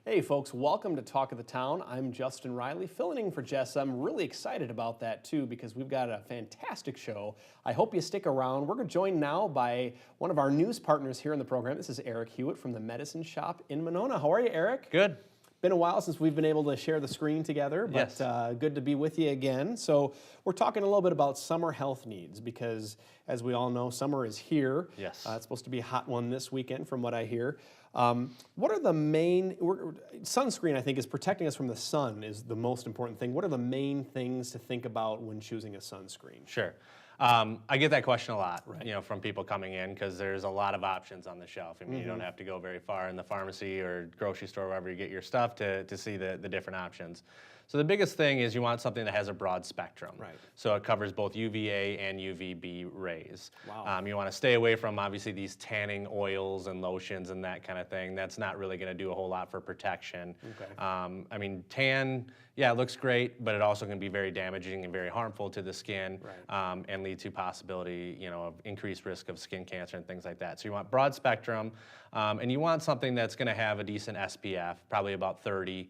Hey folks, welcome to Talk of the Town. I'm Justin Riley, filling in for Jess. I'm really excited about that too because we've got a fantastic show. I hope you stick around. We're joined now by one of our news partners here in the program. This is Eric Hewitt from the Medicine Shop in Monona. How are you, Eric? Good. Been a while since we've been able to share the screen together, but Yes. good to be with you again. So we're talking a little bit about summer health needs because, as we all know, summer is here. Yes. It's supposed to be a hot one this weekend, from what I hear. What are the main sunscreen? I think is protecting us from the sun is the most important thing. What are the main things to think about when choosing a sunscreen? Sure. I get that question a lot, Right. from people coming in because there's a lot of options on the shelf. I mean, you don't have to go very far in the pharmacy or grocery store, wherever you get your stuff, to see the different options. So the biggest thing is you want something that has a broad spectrum. Right. So it covers both UVA and UVB rays. Wow. You want to stay away from obviously these tanning oils and lotions and that kind of thing. That's not really going to do a whole lot for protection. Okay. I mean, tan, yeah, it looks great, but it also can be very damaging and very harmful to the skin, Right. and lead to possibility, of increased risk of skin cancer and things like that. So you want broad spectrum, and you want something that's going to have a decent SPF, probably about 30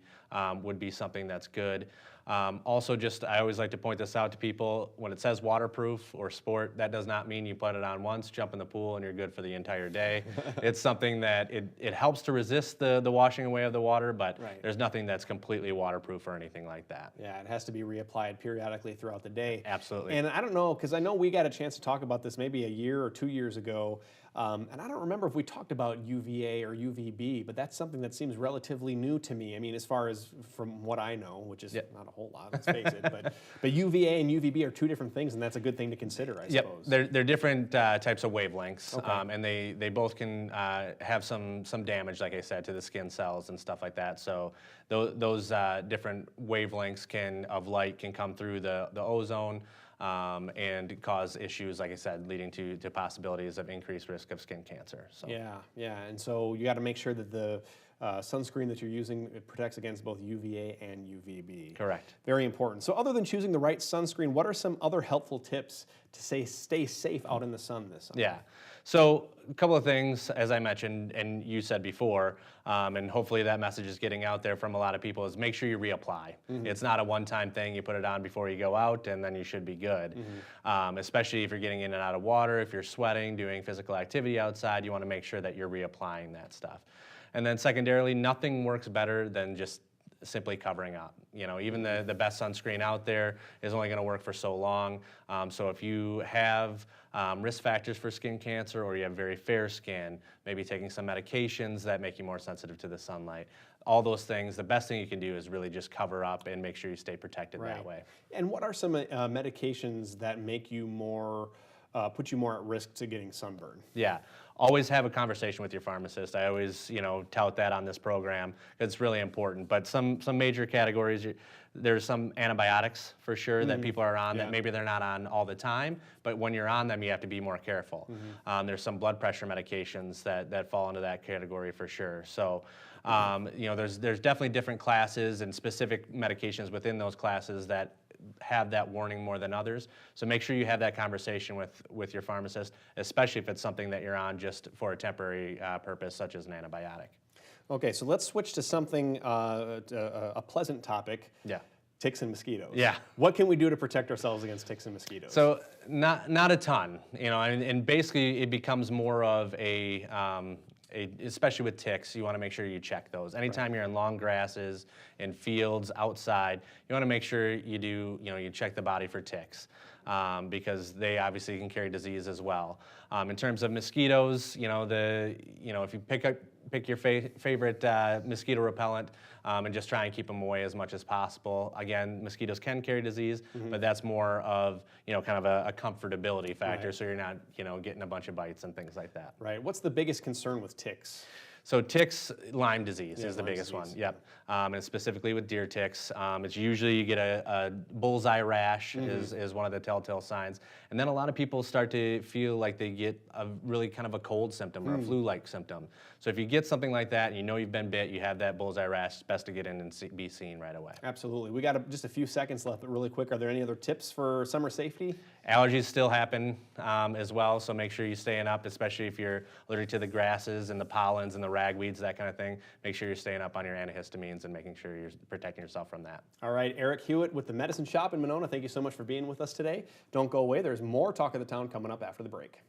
would be something that's good. Also, I always like to point this out to people, when it says waterproof or sport, that does not mean you put it on once, jump in the pool, and you're good for the entire day. It's something that it helps to resist the washing away of the water, but Right. there's nothing that's completely waterproof or anything like that. Yeah, it has to be reapplied periodically throughout the day. Absolutely. And I don't know, because I know we got a chance to talk about this maybe a year or 2 years ago, and I don't remember if we talked about UVA or UVB, but that's something that seems relatively new to me. I mean, as far as from what I know, which is not a whole lot, let's face it, but UVA and UVB are two different things, and that's a good thing to consider, I Yep, suppose. they're different types of wavelengths, Okay. and they both can have some damage, like I said, to the skin cells and stuff like that. So those different wavelengths of light can come through the ozone and cause issues, like I said, leading to possibilities of increased risk of skin cancer. So. Yeah, and so you got to make sure that the sunscreen that you're using, it protects against both UVA and UVB. Correct. Very important. So other than choosing the right sunscreen, what are some other helpful tips to stay safe out in the sun this summer? Yeah. So a couple of things, as I mentioned, and you said before, and hopefully that message is getting out there from a lot of people, is make sure you reapply. It's not a one-time thing. You put it on before you go out, and then you should be good. Especially if you're getting in and out of water, if you're sweating, doing physical activity outside, you want to make sure that you're reapplying that stuff. And then secondarily, nothing works better than just simply covering up. Even the best sunscreen out there is only going to work for so long. So if you have risk factors for skin cancer, or you have very fair skin, maybe taking some medications that make you more sensitive to the sunlight, all those things, the best thing you can do is really just cover up and make sure you stay protected that way. And what are some medications that make you put you more at risk to getting sunburn? Yeah, always have a conversation with your pharmacist. I always, tout that on this program. It's really important. But some major categories, there's some antibiotics for sure that people are on that maybe they're not on all the time, but when you're on them, you have to be more careful. There's some blood pressure medications that fall into that category for sure. So, there's definitely different classes and specific medications within those classes that have that warning more than others. So make sure you have that conversation with your pharmacist, especially if it's something that you're on just for a temporary purpose, such as an antibiotic. Okay, so let's switch to something, a pleasant topic. Yeah. Ticks and mosquitoes. Yeah. What can we do to protect ourselves against ticks and mosquitoes? So not a ton, and basically it becomes more of especially with ticks, you want to make sure you check those. Anytime you're in long grasses, in fields, outside, you want to make sure you check the body for ticks, because they obviously can carry disease as well. In terms of mosquitoes, if you pick your favorite mosquito repellent and just try and keep them away as much as possible. Again, mosquitoes can carry disease, but that's more of kind of a comfortability factor, so you're not getting a bunch of bites and things like that. Right. What's the biggest concern with ticks? So ticks, Lyme disease is the Lyme biggest disease. one. Yep, and specifically with deer ticks, it's usually you get a bullseye rash is one of the telltale signs, and then a lot of people start to feel like they get a really kind of a cold symptom or a flu-like symptom. So if you get something like that and you've been bit, you have that bullseye rash, it's best to get in and be seen right away. Absolutely. We got just a few seconds left, but really quick, are there any other tips for summer safety? Allergies still happen as well, so make sure you're staying up, especially if you're allergic to the grasses and the pollens and the ragweeds, that kind of thing, make sure you're staying up on your antihistamines and making sure you're protecting yourself from that. All right, Eric Hewitt with the Medicine Shop in Monona, thank you so much for being with us today. Don't go away. There's more Talk of the Town coming up after the break.